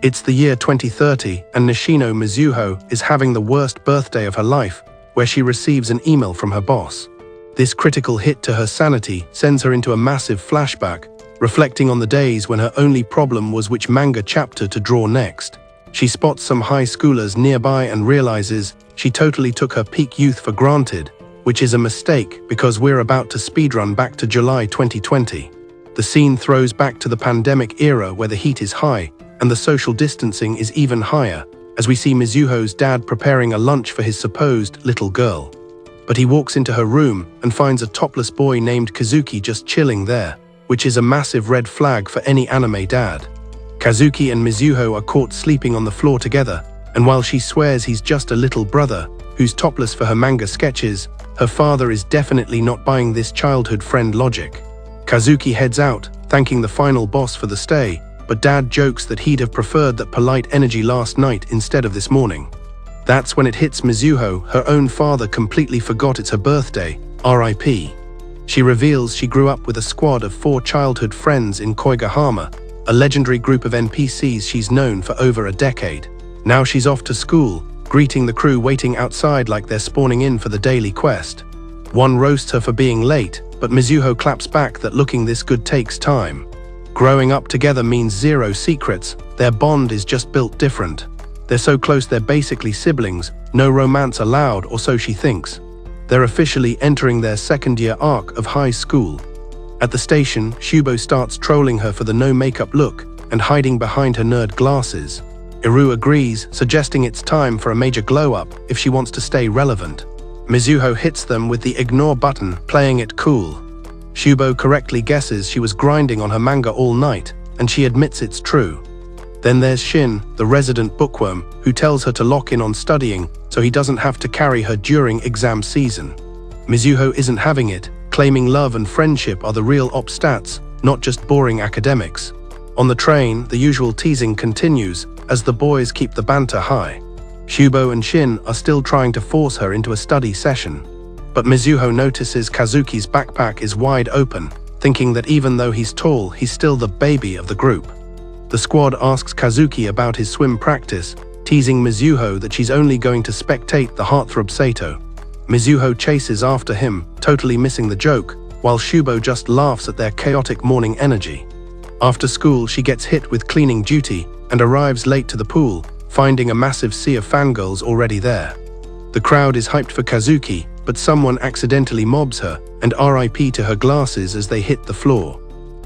It's the year 2030 and Nishino Mizuho is having the worst birthday of her life, where she receives an email from her boss. This critical hit to her sanity sends her into a massive flashback, reflecting on the days when her only problem was which manga chapter to draw next. She spots some high schoolers nearby and realizes she totally took her peak youth for granted, which is a mistake because we're about to speedrun back to July 2020. The scene throws back to the pandemic era where the heat is high and the social distancing is even higher, as we see Mizuho's dad preparing a lunch for his supposed little girl. But he walks into her room and finds a topless boy named Kazuki just chilling there, which is a massive red flag for any anime dad. Kazuki and Mizuho are caught sleeping on the floor together, and while she swears he's just a little brother who's topless for her manga sketches, her father is definitely not buying this childhood friend logic. Kazuki heads out, thanking the final boss for the stay, but dad jokes that he'd have preferred that polite energy last night instead of this morning. That's when it hits Mizuho, her own father completely forgot it's her birthday, RIP. She reveals she grew up with a squad of 4 childhood friends in Koigahama, a legendary group of NPCs she's known for over a decade. Now she's off to school, greeting the crew waiting outside like they're spawning in for the daily quest. One roasts her for being late, but Mizuho claps back that looking this good takes time. Growing up together means zero secrets, their bond is just built different. They're so close they're basically siblings, no romance allowed, or so she thinks. They're officially entering their second-year arc of high school. At the station, Shubo starts trolling her for the no-makeup look and hiding behind her nerd glasses. Iru agrees, suggesting it's time for a major glow-up if she wants to stay relevant. Mizuho hits them with the ignore button, playing it cool. Shubo correctly guesses she was grinding on her manga all night, and she admits it's true. Then there's Shin, the resident bookworm, who tells her to lock in on studying so he doesn't have to carry her during exam season. Mizuho isn't having it, claiming love and friendship are the real op stats, not just boring academics. On the train, the usual teasing continues as the boys keep the banter high. Shubo and Shin are still trying to force her into a study session. But Mizuho notices Kazuki's backpack is wide open, thinking that even though he's tall, he's still the baby of the group. The squad asks Kazuki about his swim practice, teasing Mizuho that she's only going to spectate the heartthrob Sato. Mizuho chases after him, totally missing the joke, while Shubo just laughs at their chaotic morning energy. After school, she gets hit with cleaning duty and arrives late to the pool, finding a massive sea of fangirls already there. The crowd is hyped for Kazuki, but someone accidentally mobs her, and RIP to her glasses as they hit the floor.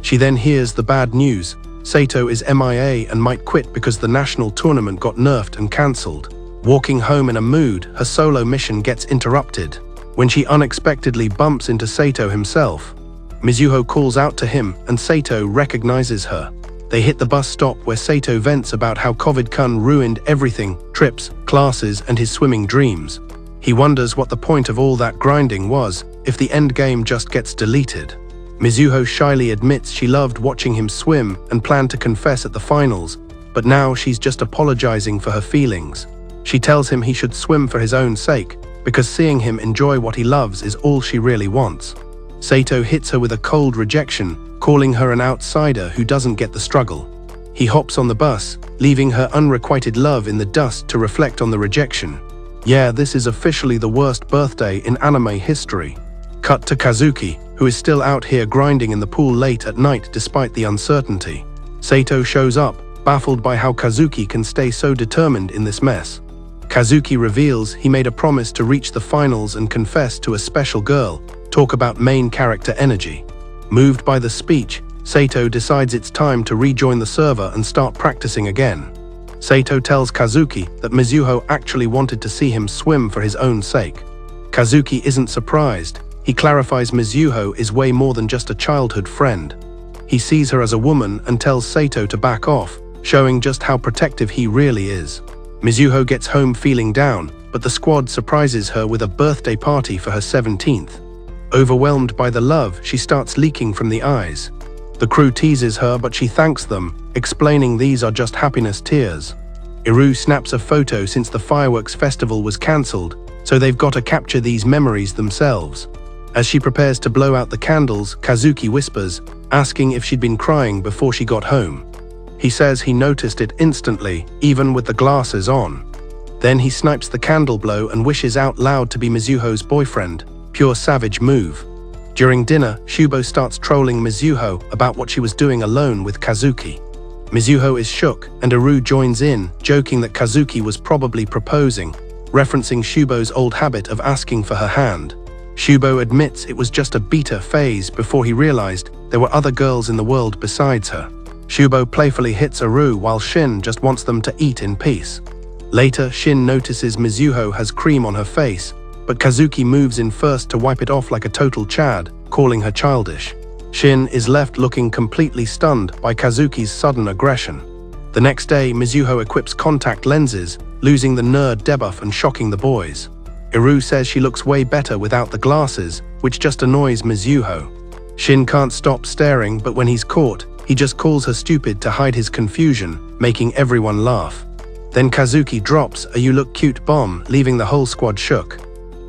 She then hears the bad news. Sato is MIA and might quit because the national tournament got nerfed and cancelled. Walking home in a mood, her solo mission gets interrupted when she unexpectedly bumps into Sato himself. Mizuho calls out to him, and Sato recognizes her. They hit the bus stop where Sato vents about how COVID-kun ruined everything, trips, classes, and his swimming dreams. He wonders what the point of all that grinding was if the endgame just gets deleted. Mizuho shyly admits she loved watching him swim and planned to confess at the finals, but now she's just apologizing for her feelings. She tells him he should swim for his own sake, because seeing him enjoy what he loves is all she really wants. Sato hits her with a cold rejection, calling her an outsider who doesn't get the struggle. He hops on the bus, leaving her unrequited love in the dust to reflect on the rejection. Yeah, this is officially the worst birthday in anime history. Cut to Kazuki, who is still out here grinding in the pool late at night despite the uncertainty. Sato shows up, baffled by how Kazuki can stay so determined in this mess. Kazuki reveals he made a promise to reach the finals and confess to a special girl, talk about main character energy. Moved by the speech, Sato decides it's time to rejoin the server and start practicing again. Sato tells Kazuki that Mizuho actually wanted to see him swim for his own sake. Kazuki isn't surprised. He clarifies Mizuho is way more than just a childhood friend. He sees her as a woman and tells Sato to back off, showing just how protective he really is. Mizuho gets home feeling down, but the squad surprises her with a birthday party for her 17th. Overwhelmed by the love, she starts leaking from the eyes. The crew teases her, but she thanks them, explaining these are just happiness tears. Iru snaps a photo since the fireworks festival was cancelled, so they've got to capture these memories themselves. As she prepares to blow out the candles, Kazuki whispers, asking if she'd been crying before she got home. He says he noticed it instantly, even with the glasses on. Then he snipes the candle blow and wishes out loud to be Mizuho's boyfriend. Pure savage move. During dinner, Shubo starts trolling Mizuho about what she was doing alone with Kazuki. Mizuho is shook, and Iru joins in, joking that Kazuki was probably proposing, referencing Shubo's old habit of asking for her hand. Shubo admits it was just a beta phase before he realized there were other girls in the world besides her. Shubo playfully hits Iru while Shin just wants them to eat in peace. Later, Shin notices Mizuho has cream on her face, but Kazuki moves in first to wipe it off like a total Chad, calling her childish. Shin is left looking completely stunned by Kazuki's sudden aggression. The next day, Mizuho equips contact lenses, losing the nerd debuff and shocking the boys. Iru says she looks way better without the glasses, which just annoys Mizuho. Shin can't stop staring, but when he's caught, he just calls her stupid to hide his confusion, making everyone laugh. Then Kazuki drops a "you look cute" bomb, leaving the whole squad shook.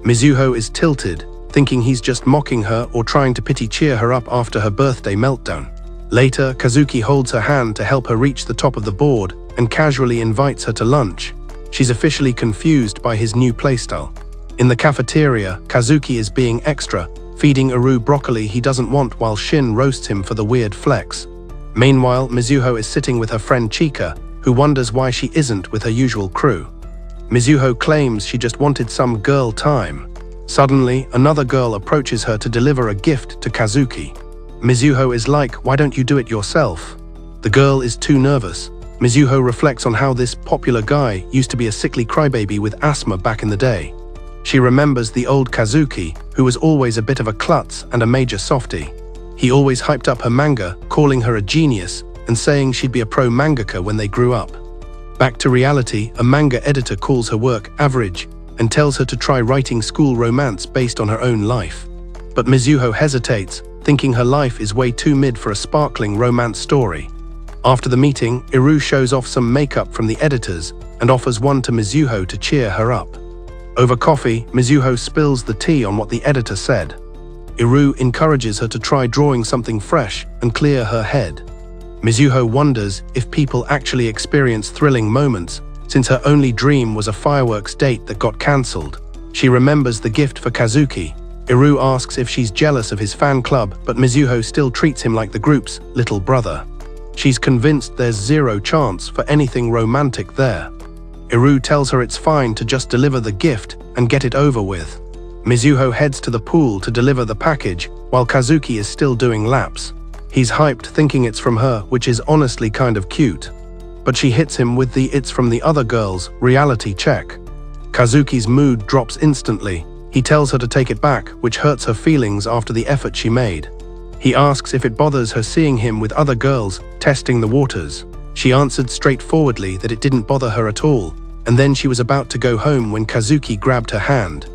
Mizuho is tilted, thinking he's just mocking her or trying to pity cheer her up after her birthday meltdown. Later, Kazuki holds her hand to help her reach the top of the board and casually invites her to lunch. She's officially confused by his new playstyle. In the cafeteria, Kazuki is being extra, feeding Iru broccoli he doesn't want while Shin roasts him for the weird flex. Meanwhile, Mizuho is sitting with her friend Chika, who wonders why she isn't with her usual crew. Mizuho claims she just wanted some girl time. Suddenly, another girl approaches her to deliver a gift to Kazuki. Mizuho is like, "Why don't you do it yourself?" The girl is too nervous. Mizuho reflects on how this popular guy used to be a sickly crybaby with asthma back in the day. She remembers the old Kazuki, who was always a bit of a klutz and a major softie. He always hyped up her manga, calling her a genius, and saying she'd be a pro mangaka when they grew up. Back to reality, a manga editor calls her work average and tells her to try writing school romance based on her own life. But Mizuho hesitates, thinking her life is way too mid for a sparkling romance story. After the meeting, Iru shows off some makeup from the editors and offers one to Mizuho to cheer her up. Over coffee, Mizuho spills the tea on what the editor said. Iru encourages her to try drawing something fresh and clear her head. Mizuho wonders if people actually experience thrilling moments, since her only dream was a fireworks date that got cancelled. She remembers the gift for Kazuki. Iru asks if she's jealous of his fan club, but Mizuho still treats him like the group's little brother. She's convinced there's zero chance for anything romantic there. Iru tells her it's fine to just deliver the gift and get it over with. Mizuho heads to the pool to deliver the package, while Kazuki is still doing laps. He's hyped, thinking it's from her, which is honestly kind of cute. But she hits him with the "it's from the other girls" reality check. Kazuki's mood drops instantly. He tells her to take it back, which hurts her feelings after the effort she made. He asks if it bothers her seeing him with other girls, testing the waters. She answered straightforwardly that it didn't bother her at all, and then she was about to go home when Kazuki grabbed her hand.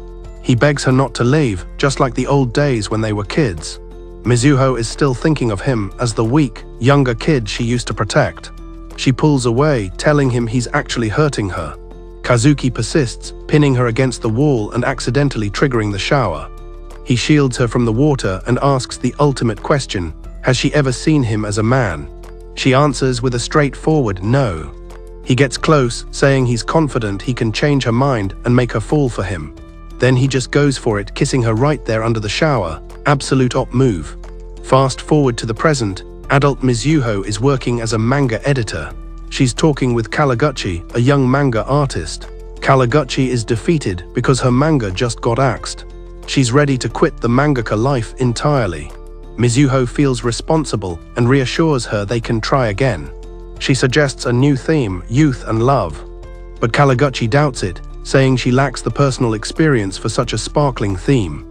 He begs her not to leave, just like the old days when they were kids. Mizuho is still thinking of him as the weak, younger kid she used to protect. She pulls away, telling him he's actually hurting her. Kazuki persists, pinning her against the wall and accidentally triggering the shower. He shields her from the water and asks the ultimate question: has she ever seen him as a man? She answers with a straightforward no. He gets close, saying he's confident he can change her mind and make her fall for him. Then he just goes for it, kissing her right there under the shower. Absolute op move. Fast forward to the present, adult Mizuho is working as a manga editor. She's talking with Kawaguchi, a young manga artist. Kawaguchi is defeated because her manga just got axed. She's ready to quit the mangaka life entirely. Mizuho feels responsible and reassures her they can try again. She suggests a new theme, youth and love. But Kawaguchi doubts it, saying she lacks the personal experience for such a sparkling theme.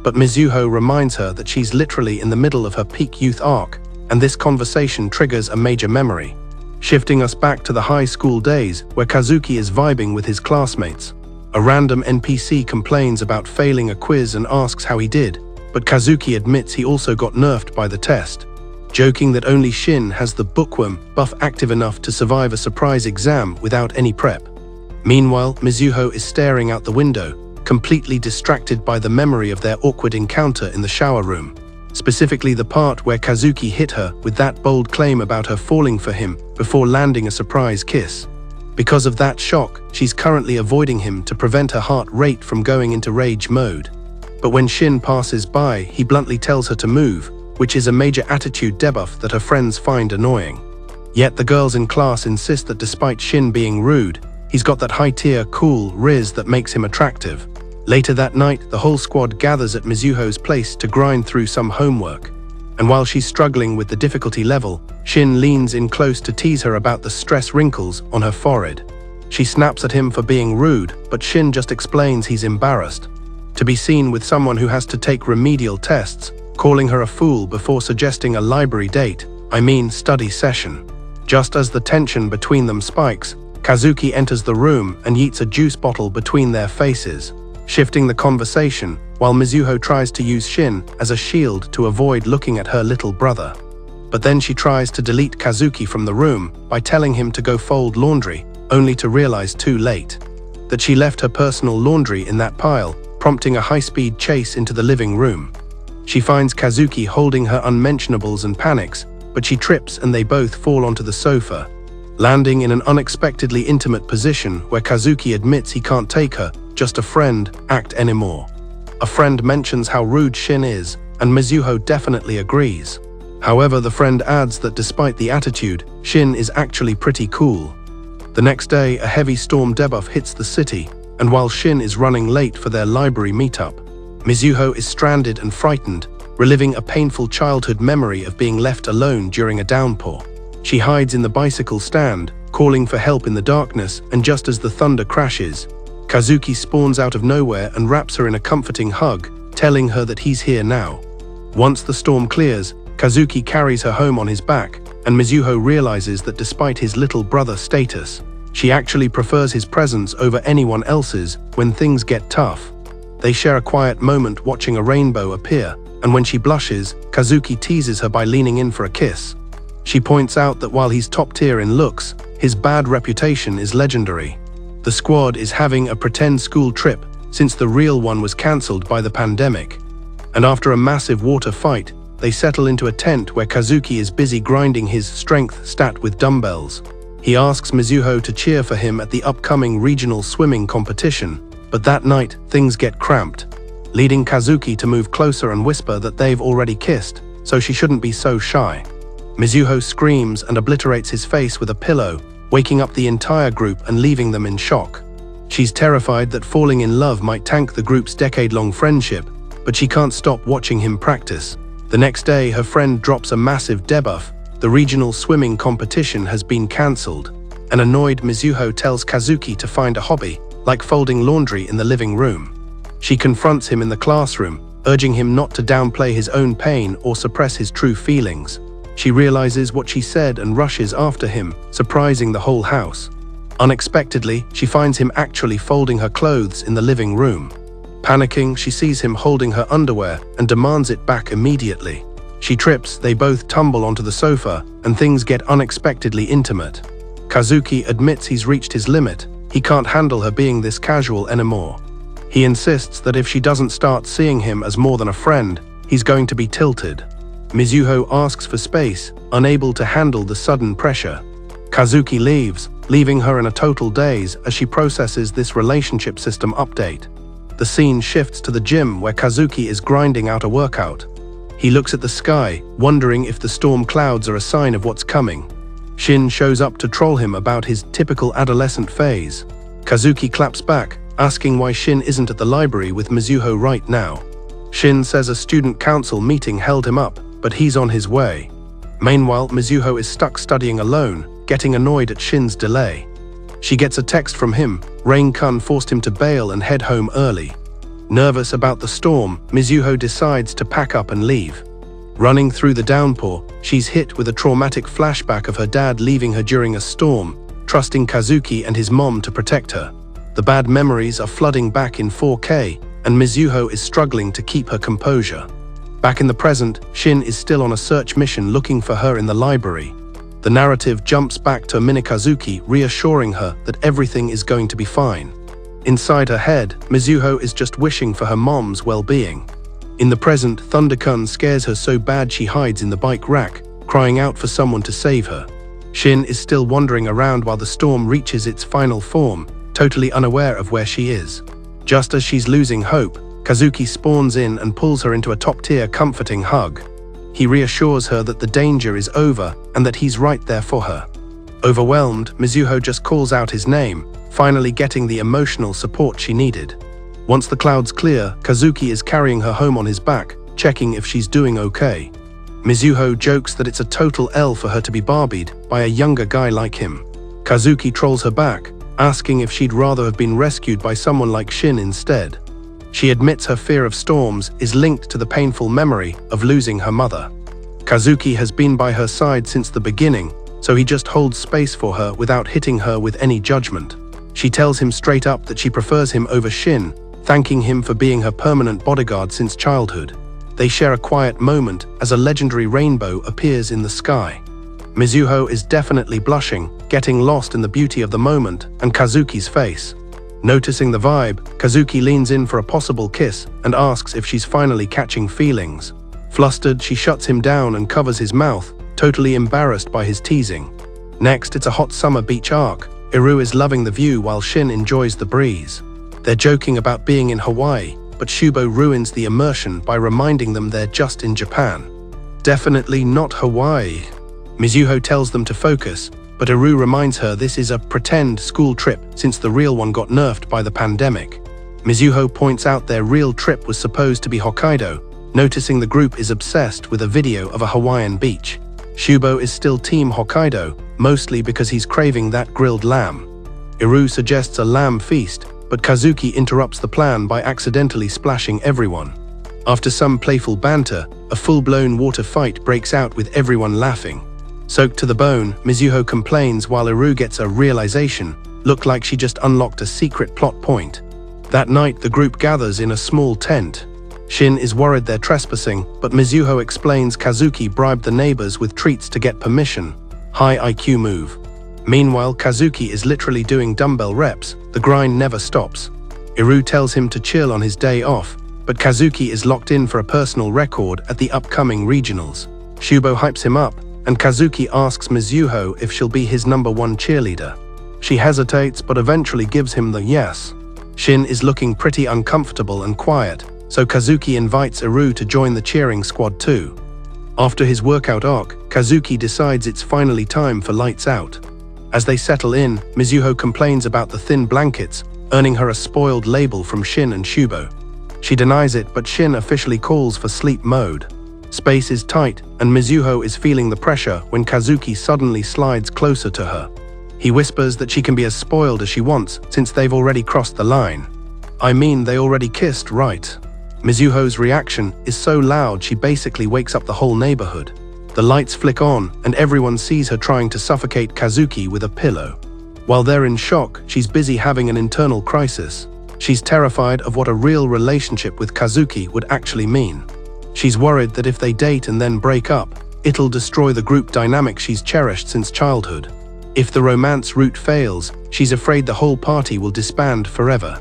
But Mizuho reminds her that she's literally in the middle of her peak youth arc, and this conversation triggers a major memory, shifting us back to the high school days where Kazuki is vibing with his classmates. A random NPC complains about failing a quiz and asks how he did, but Kazuki admits he also got nerfed by the test, joking that only Shin has the bookworm buff active enough to survive a surprise exam without any prep. Meanwhile, Mizuho is staring out the window, completely distracted by the memory of their awkward encounter in the shower room. specifically the part where Kazuki hit her with that bold claim about her falling for him before landing a surprise kiss. Because of that shock, she's currently avoiding him to prevent her heart rate from going into rage mode. But when Shin passes by, he bluntly tells her to move, which is a major attitude debuff that her friends find annoying. Yet the girls in class insist that despite Shin being rude, he's got that high-tier, cool riz that makes him attractive. Later that night, the whole squad gathers at Mizuho's place to grind through some homework. And while she's struggling with the difficulty level, Shin leans in close to tease her about the stress wrinkles on her forehead. She snaps at him for being rude, but Shin just explains he's embarrassed. To be seen with someone who has to take remedial tests, calling her a fool before suggesting a library date, study session. Just as the tension between them spikes, Kazuki enters the room and yeets a juice bottle between their faces, shifting the conversation while Mizuho tries to use Shin as a shield to avoid looking at her little brother. But then she tries to delete Kazuki from the room by telling him to go fold laundry, only to realize too late that she left her personal laundry in that pile, prompting a high-speed chase into the living room. She finds Kazuki holding her unmentionables and panics, but she trips and they both fall onto the sofa, landing in an unexpectedly intimate position where Kazuki admits he can't take her, just a friend, act anymore. A friend mentions how rude Shin is, and Mizuho definitely agrees. However, the friend adds that despite the attitude, Shin is actually pretty cool. The next day, a heavy storm debuff hits the city, and while Shin is running late for their library meetup, Mizuho is stranded and frightened, reliving a painful childhood memory of being left alone during a downpour. She hides in the bicycle stand, calling for help in the darkness, and just as the thunder crashes, Kazuki spawns out of nowhere and wraps her in a comforting hug, telling her that he's here now. Once the storm clears, Kazuki carries her home on his back, and Mizuho realizes that despite his little brother status, she actually prefers his presence over anyone else's when things get tough. They share a quiet moment watching a rainbow appear, and when she blushes, Kazuki teases her by leaning in for a kiss. She points out that while he's top tier in looks, his bad reputation is legendary. The squad is having a pretend school trip since the real one was cancelled by the pandemic. And after a massive water fight, they settle into a tent where Kazuki is busy grinding his strength stat with dumbbells. He asks Mizuho to cheer for him at the upcoming regional swimming competition, but that night things get cramped, leading Kazuki to move closer and whisper that they've already kissed, so she shouldn't be so shy. Mizuho screams and obliterates his face with a pillow, waking up the entire group and leaving them in shock. She's terrified that falling in love might tank the group's decade-long friendship, but she can't stop watching him practice. The next day, her friend drops a massive debuff. The regional swimming competition has been cancelled. An annoyed Mizuho tells Kazuki to find a hobby, like folding laundry in the living room. She confronts him in the classroom, urging him not to downplay his own pain or suppress his true feelings. She realizes what she said and rushes after him, surprising the whole house. Unexpectedly, she finds him actually folding her clothes in the living room. Panicking, she sees him holding her underwear and demands it back immediately. She trips, they both tumble onto the sofa, and things get unexpectedly intimate. Kazuki admits he's reached his limit. He can't handle her being this casual anymore. He insists that if she doesn't start seeing him as more than a friend, he's going to be tilted. Mizuho asks for space, unable to handle the sudden pressure. Kazuki leaves, leaving her in a total daze as she processes this relationship system update. The scene shifts to the gym where Kazuki is grinding out a workout. He looks at the sky, wondering if the storm clouds are a sign of what's coming. Shin shows up to troll him about his typical adolescent phase. Kazuki claps back, asking why Shin isn't at the library with Mizuho right now. Shin says a student council meeting held him up, but he's on his way. Meanwhile, Mizuho is stuck studying alone, getting annoyed at Shin's delay. She gets a text from him. Rain-kun forced him to bail and head home early. Nervous about the storm, Mizuho decides to pack up and leave. Running through the downpour, she's hit with a traumatic flashback of her dad leaving her during a storm, trusting Kazuki and his mom to protect her. The bad memories are flooding back in 4K, and Mizuho is struggling to keep her composure. Back in the present, Shin is still on a search mission looking for her in the library. The narrative jumps back to Minakazuki, reassuring her that everything is going to be fine. Inside her head, Mizuho is just wishing for her mom's well-being. In the present, Thundercun scares her so bad she hides in the bike rack, crying out for someone to save her. Shin is still wandering around while the storm reaches its final form, totally unaware of where she is. Just as she's losing hope, Kazuki spawns in and pulls her into a top-tier comforting hug. He reassures her that the danger is over and that he's right there for her. Overwhelmed, Mizuho just calls out his name, finally getting the emotional support she needed. Once the clouds clear, Kazuki is carrying her home on his back, checking if she's doing okay. Mizuho jokes that it's a total L for her to be Barbied by a younger guy like him. Kazuki trolls her back, asking if she'd rather have been rescued by someone like Shin instead. She admits her fear of storms is linked to the painful memory of losing her mother. Kazuki has been by her side since the beginning, so he just holds space for her without hitting her with any judgment. She tells him straight up that she prefers him over Shin, thanking him for being her permanent bodyguard since childhood. They share a quiet moment as a legendary rainbow appears in the sky. Mizuho is definitely blushing, getting lost in the beauty of the moment and Kazuki's face. Noticing the vibe, Kazuki leans in for a possible kiss and asks if she's finally catching feelings. Flustered, she shuts him down and covers his mouth, totally embarrassed by his teasing. Next, it's a hot summer beach arc. Iru is loving the view while Shin enjoys the breeze. They're joking about being in Hawaii, but Shubo ruins the immersion by reminding them they're just in Japan. Definitely not Hawaii. Mizuho tells them to focus, but Iru reminds her this is a pretend school trip since the real one got nerfed by the pandemic. Mizuho points out their real trip was supposed to be Hokkaido, noticing the group is obsessed with a video of a Hawaiian beach. Shubo is still Team Hokkaido, mostly because he's craving that grilled lamb. Iru suggests a lamb feast, but Kazuki interrupts the plan by accidentally splashing everyone. After some playful banter, a full-blown water fight breaks out with everyone laughing. Soaked to the bone, Mizuho complains while Iru gets a realization, look like she just unlocked a secret plot point. That night, the group gathers in a small tent. Shin is worried they're trespassing, but Mizuho explains Kazuki bribed the neighbors with treats to get permission. High IQ move. Meanwhile, Kazuki is literally doing dumbbell reps, the grind never stops. Iru tells him to chill on his day off, but Kazuki is locked in for a personal record at the upcoming regionals. Shubo hypes him up, and Kazuki asks Mizuho if she'll be his #1 cheerleader. She hesitates but eventually gives him the yes. Shin is looking pretty uncomfortable and quiet, so Kazuki invites Iru to join the cheering squad too. After his workout arc, Kazuki decides it's finally time for lights out. As they settle in, Mizuho complains about the thin blankets, earning her a spoiled label from Shin and Shubo. She denies it, but Shin officially calls for sleep mode. Space is tight, and Mizuho is feeling the pressure when Kazuki suddenly slides closer to her. He whispers that she can be as spoiled as she wants since they've already crossed the line. I mean, they already kissed, right? Mizuho's reaction is so loud she basically wakes up the whole neighborhood. The lights flick on, and everyone sees her trying to suffocate Kazuki with a pillow. While they're in shock, she's busy having an internal crisis. She's terrified of what a real relationship with Kazuki would actually mean. She's worried that if they date and then break up, it'll destroy the group dynamic she's cherished since childhood. If the romance route fails, she's afraid the whole party will disband forever.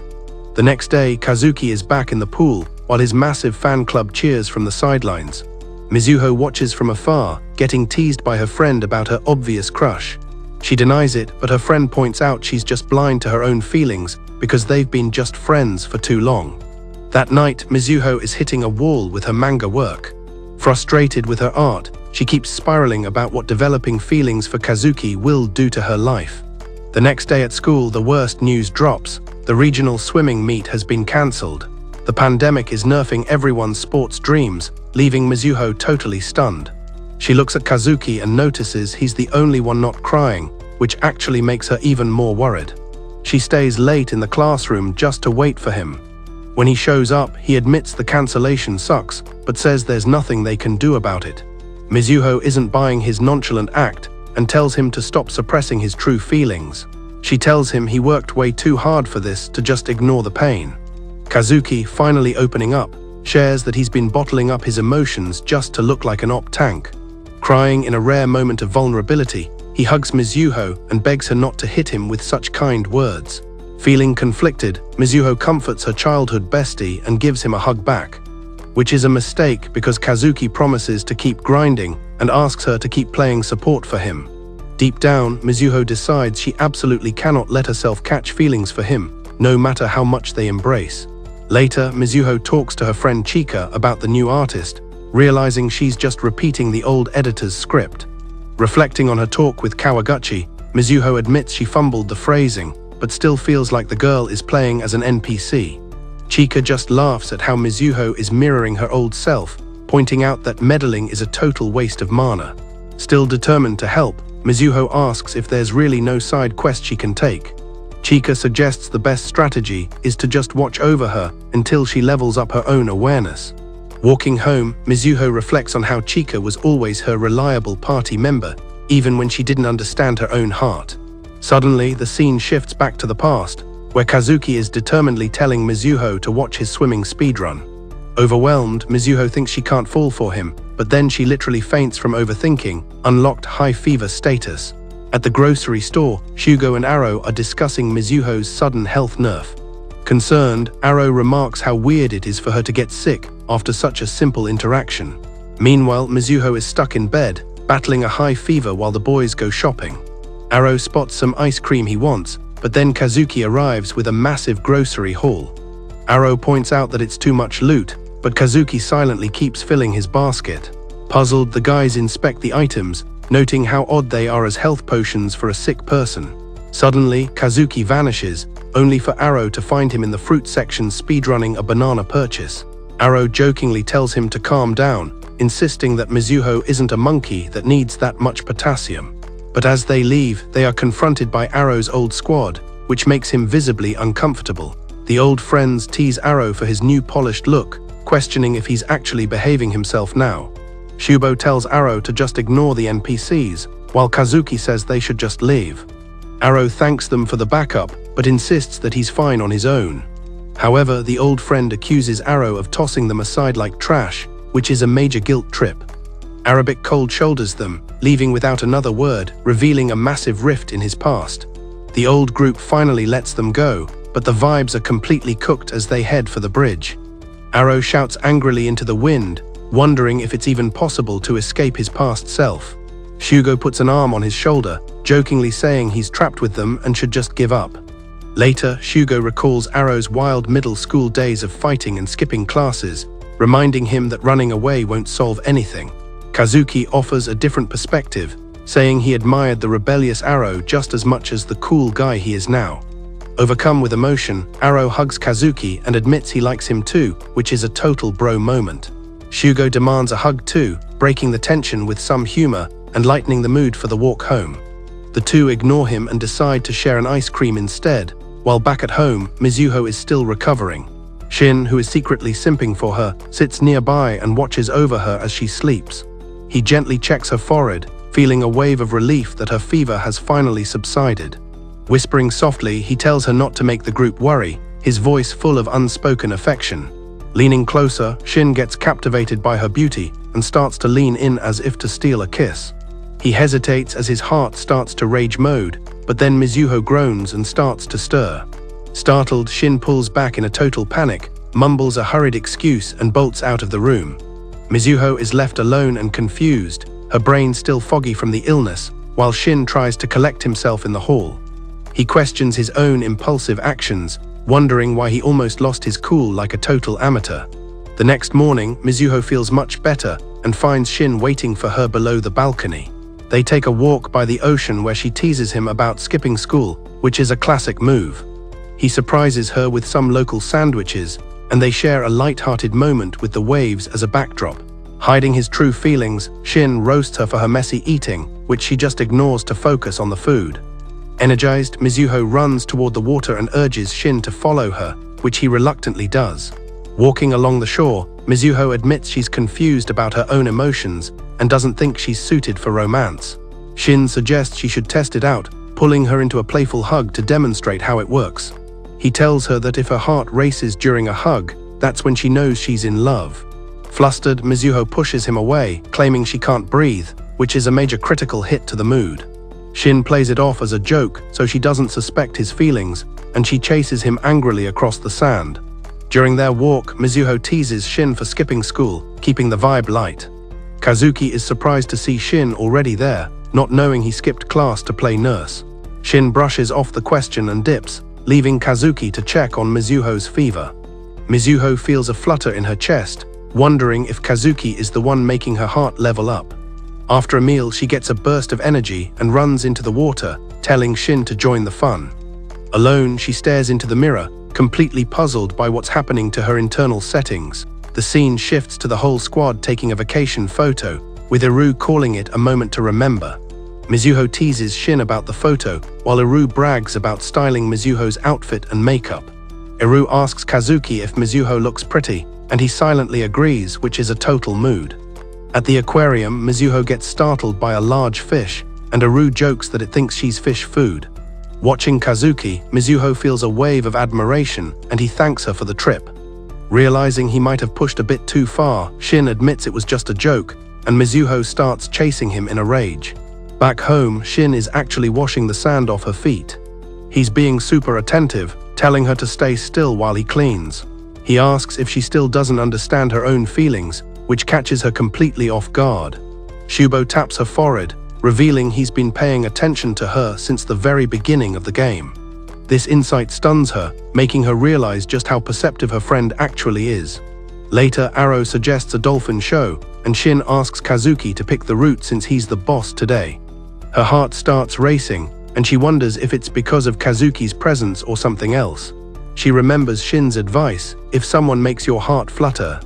The next day, Kazuki is back in the pool, while his massive fan club cheers from the sidelines. Mizuho watches from afar, getting teased by her friend about her obvious crush. She denies it, but her friend points out she's just blind to her own feelings because they've been just friends for too long. That night, Mizuho is hitting a wall with her manga work. Frustrated with her art, she keeps spiraling about what developing feelings for Kazuki will do to her life. The next day at school, the worst news drops. The regional swimming meet has been cancelled. The pandemic is nerfing everyone's sports dreams, leaving Mizuho totally stunned. She looks at Kazuki and notices he's the only one not crying, which actually makes her even more worried. She stays late in the classroom just to wait for him. When he shows up, he admits the cancellation sucks, but says there's nothing they can do about it. Mizuho isn't buying his nonchalant act and tells him to stop suppressing his true feelings. She tells him he worked way too hard for this to just ignore the pain. Kazuki, finally opening up, shares that he's been bottling up his emotions just to look like an op tank. Crying in a rare moment of vulnerability, he hugs Mizuho and begs her not to hit him with such kind words. Feeling conflicted, Mizuho comforts her childhood bestie and gives him a hug back. which is a mistake because Kazuki promises to keep grinding and asks her to keep playing support for him. Deep down, Mizuho decides she absolutely cannot let herself catch feelings for him, no matter how much they embrace. Later, Mizuho talks to her friend Chika about the new artist, realizing she's just repeating the old editor's script. Reflecting on her talk with Kawaguchi, Mizuho admits she fumbled the phrasing, but still feels like the girl is playing as an NPC. Chika just laughs at how Mizuho is mirroring her old self, pointing out that meddling is a total waste of mana. Still determined to help, Mizuho asks if there's really no side quest she can take. Chika suggests the best strategy is to just watch over her until she levels up her own awareness. Walking home, Mizuho reflects on how Chika was always her reliable party member, even when she didn't understand her own heart. Suddenly, the scene shifts back to the past, where Kazuki is determinedly telling Mizuho to watch his swimming speedrun. Overwhelmed, Mizuho thinks she can't fall for him, but then she literally faints from overthinking, unlocked high fever status. At the grocery store, Shugo and Aro are discussing Mizuho's sudden health nerf. Concerned, Aro remarks how weird it is for her to get sick after such a simple interaction. Meanwhile, Mizuho is stuck in bed, battling a high fever while the boys go shopping. Aro spots some ice cream he wants, but then Kazuki arrives with a massive grocery haul. Aro points out that it's too much loot, but Kazuki silently keeps filling his basket. Puzzled, the guys inspect the items, noting how odd they are as health potions for a sick person. Suddenly, Kazuki vanishes, only for Aro to find him in the fruit section speedrunning a banana purchase. Aro jokingly tells him to calm down, insisting that Mizuho isn't a monkey that needs that much potassium. But as they leave, they are confronted by Aro's old squad, which makes him visibly uncomfortable. The old friends tease Aro for his new polished look, questioning if he's actually behaving himself now. Shubo tells Aro to just ignore the NPCs, while Kazuki says they should just leave. Aro thanks them for the backup, but insists that he's fine on his own. However, the old friend accuses Aro of tossing them aside like trash, which is a major guilt trip. Arabic cold shoulders them, leaving without another word, revealing a massive rift in his past. The old group finally lets them go, but the vibes are completely cooked as they head for the bridge. Aro shouts angrily into the wind, wondering if it's even possible to escape his past self. Shugo puts an arm on his shoulder, jokingly saying he's trapped with them and should just give up. Later, Shugo recalls Aro's wild middle school days of fighting and skipping classes, reminding him that running away won't solve anything. Kazuki offers a different perspective, saying he admired the rebellious Aro just as much as the cool guy he is now. Overcome with emotion, Aro hugs Kazuki and admits he likes him too, which is a total bro moment. Shugo demands a hug too, breaking the tension with some humor and lightening the mood for the walk home. The two ignore him and decide to share an ice cream instead. While back at home, Mizuho is still recovering. Shin, who is secretly simping for her, sits nearby and watches over her as she sleeps. He gently checks her forehead, feeling a wave of relief that her fever has finally subsided. Whispering softly, he tells her not to make the group worry, his voice full of unspoken affection. Leaning closer, Shin gets captivated by her beauty and starts to lean in as if to steal a kiss. He hesitates as his heart starts to rage mode, but then Mizuho groans and starts to stir. Startled, Shin pulls back in a total panic, mumbles a hurried excuse and bolts out of the room. Mizuho is left alone and confused, her brain still foggy from the illness, while Shin tries to collect himself in the hall. He questions his own impulsive actions, wondering why he almost lost his cool like a total amateur. The next morning, Mizuho feels much better and finds Shin waiting for her below the balcony. They take a walk by the ocean where she teases him about skipping school, which is a classic move. He surprises her with some local sandwiches, and they share a light-hearted moment with the waves as a backdrop. Hiding his true feelings, Shin roasts her for her messy eating, which she just ignores to focus on the food. Energized, Mizuho runs toward the water and urges Shin to follow her, which he reluctantly does. Walking along the shore, Mizuho admits she's confused about her own emotions and doesn't think she's suited for romance. Shin suggests she should test it out, pulling her into a playful hug to demonstrate how it works. He tells her that if her heart races during a hug, that's when she knows she's in love. Flustered, Mizuho pushes him away, claiming she can't breathe, which is a major critical hit to the mood. Shin plays it off as a joke so she doesn't suspect his feelings, and she chases him angrily across the sand. During their walk, Mizuho teases Shin for skipping school, keeping the vibe light. Kazuki is surprised to see Shin already there, not knowing he skipped class to play nurse. Shin brushes off the question and dips, leaving Kazuki to check on Mizuho's fever. Mizuho feels a flutter in her chest, wondering if Kazuki is the one making her heart level up. After a meal, she gets a burst of energy and runs into the water, telling Shin to join the fun. Alone, she stares into the mirror, completely puzzled by what's happening to her internal settings. The scene shifts to the whole squad taking a vacation photo, with Iru calling it a moment to remember. Mizuho teases Shin about the photo, while Iru brags about styling Mizuho's outfit and makeup. Iru asks Kazuki if Mizuho looks pretty, and he silently agrees, which is a total mood. At the aquarium, Mizuho gets startled by a large fish, and Iru jokes that it thinks she's fish food. Watching Kazuki, Mizuho feels a wave of admiration, and he thanks her for the trip. Realizing he might have pushed a bit too far, Shin admits it was just a joke, and Mizuho starts chasing him in a rage. Back home, Shin is actually washing the sand off her feet. He's being super attentive, telling her to stay still while he cleans. He asks if she still doesn't understand her own feelings, which catches her completely off guard. Shubo taps her forehead, revealing he's been paying attention to her since the very beginning of the game. This insight stuns her, making her realize just how perceptive her friend actually is. Later, Arrow suggests a dolphin show, and Shin asks Kazuki to pick the route since he's the boss today. Her heart starts racing, and she wonders if it's because of Kazuki's presence or something else. She remembers Shin's advice: if someone makes your heart flutter,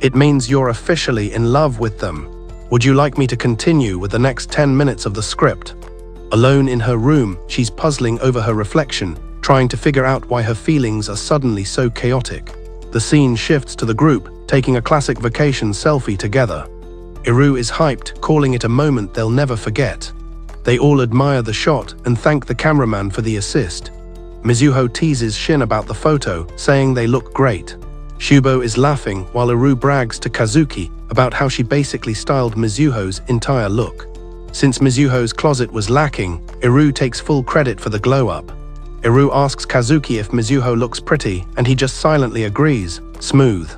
it means you're officially in love with them. Would you like me to continue with the next 10 minutes of the script? Alone in her room, she's puzzling over her reflection, trying to figure out why her feelings are suddenly so chaotic. The scene shifts to the group, taking a classic vacation selfie together. Iru is hyped, calling it a moment they'll never forget. They all admire the shot and thank the cameraman for the assist. Mizuho teases Shin about the photo, saying they look great. Shubo is laughing while Iru brags to Kazuki about how she basically styled Mizuho's entire look. Since Mizuho's closet was lacking, Iru takes full credit for the glow-up. Iru asks Kazuki if Mizuho looks pretty, and he just silently agrees. Smooth.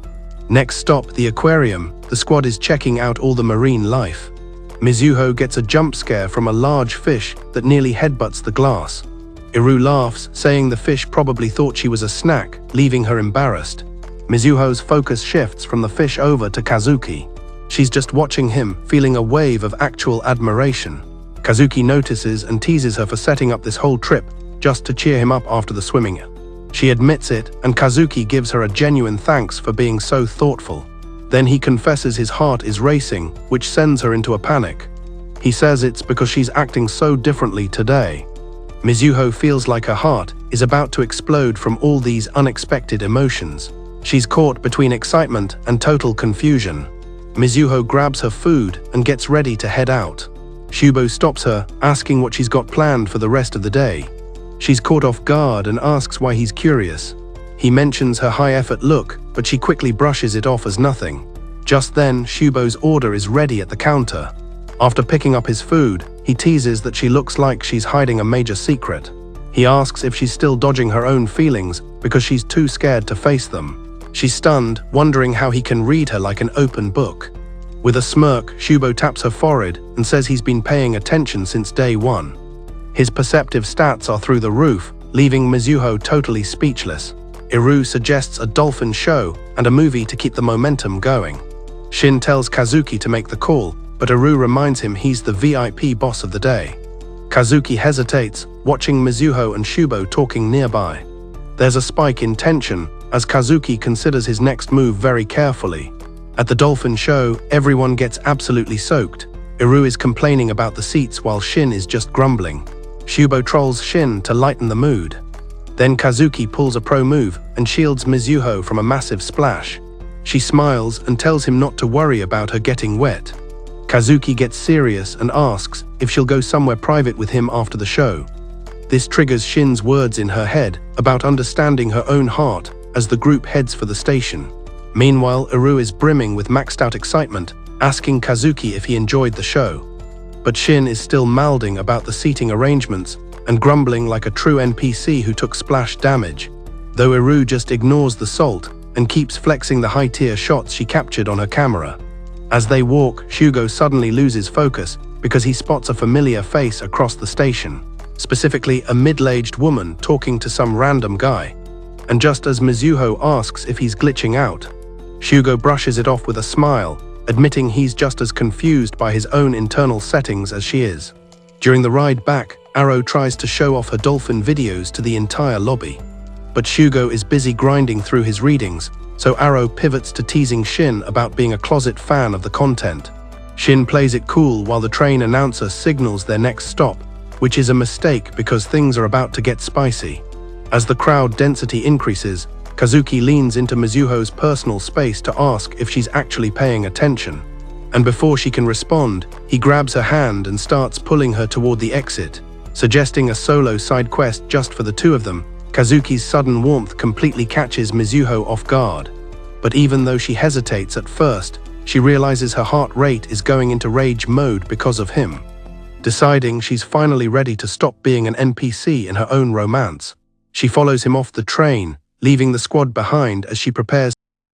Next stop, the aquarium. The squad is checking out all the marine life. Mizuho gets a jump scare from a large fish that nearly headbutts the glass. Iru laughs, saying the fish probably thought she was a snack, leaving her embarrassed. Mizuho's focus shifts from the fish over to Kazuki. She's just watching him, feeling a wave of actual admiration. Kazuki notices and teases her for setting up this whole trip just to cheer him up after the swimming. She admits it, and Kazuki gives her a genuine thanks for being so thoughtful. Then he confesses his heart is racing, which sends her into a panic. He says it's because she's acting so differently today. Mizuho feels like her heart is about to explode from all these unexpected emotions. She's caught between excitement and total confusion. Mizuho grabs her food and gets ready to head out. Shubo stops her, asking what she's got planned for the rest of the day. She's caught off guard and asks why he's curious. He mentions her high-effort look, but she quickly brushes it off as nothing. Just then, Shubo's order is ready at the counter. After picking up his food, he teases that she looks like she's hiding a major secret. He asks if she's still dodging her own feelings because she's too scared to face them. She's stunned, wondering how he can read her like an open book. With a smirk, Shubo taps her forehead and says he's been paying attention since day one. His perceptive stats are through the roof, leaving Mizuho totally speechless. Iru suggests a dolphin show and a movie to keep the momentum going. Shin tells Kazuki to make the call, but Iru reminds him he's the VIP boss of the day. Kazuki hesitates, watching Mizuho and Shubo talking nearby. There's a spike in tension as Kazuki considers his next move very carefully. At the dolphin show, everyone gets absolutely soaked. Iru is complaining about the seats while Shin is just grumbling. Shubo trolls Shin to lighten the mood. Then Kazuki pulls a pro move and shields Mizuho from a massive splash. She smiles and tells him not to worry about her getting wet. Kazuki gets serious and asks if she'll go somewhere private with him after the show. This triggers Shin's words in her head about understanding her own heart as the group heads for the station. Meanwhile, Iru is brimming with maxed out excitement, asking Kazuki if he enjoyed the show. But Shin is still mouthing about the seating arrangements and grumbling like a true NPC who took splash damage, though Iru just ignores the salt and keeps flexing the high-tier shots she captured on her camera. As they walk, Shugo suddenly loses focus because he spots a familiar face across the station, specifically a middle-aged woman talking to some random guy. And just as Mizuho asks if he's glitching out, Shugo brushes it off with a smile, admitting he's just as confused by his own internal settings as she is. During the ride back, Aro tries to show off her dolphin videos to the entire lobby. But Shugo is busy grinding through his readings, so Aro pivots to teasing Shin about being a closet fan of the content. Shin plays it cool while the train announcer signals their next stop, which is a mistake because things are about to get spicy. As the crowd density increases, Kazuki leans into Mizuho's personal space to ask if she's actually paying attention. And before she can respond, he grabs her hand and starts pulling her toward the exit, suggesting a solo side quest just for the two of them. Kazuki's sudden warmth completely catches Mizuho off guard. But even though she hesitates at first, she realizes her heart rate is going into rage mode because of him. Deciding she's finally ready to stop being an NPC in her own romance, she follows him off the train, leaving the squad behind as she prepares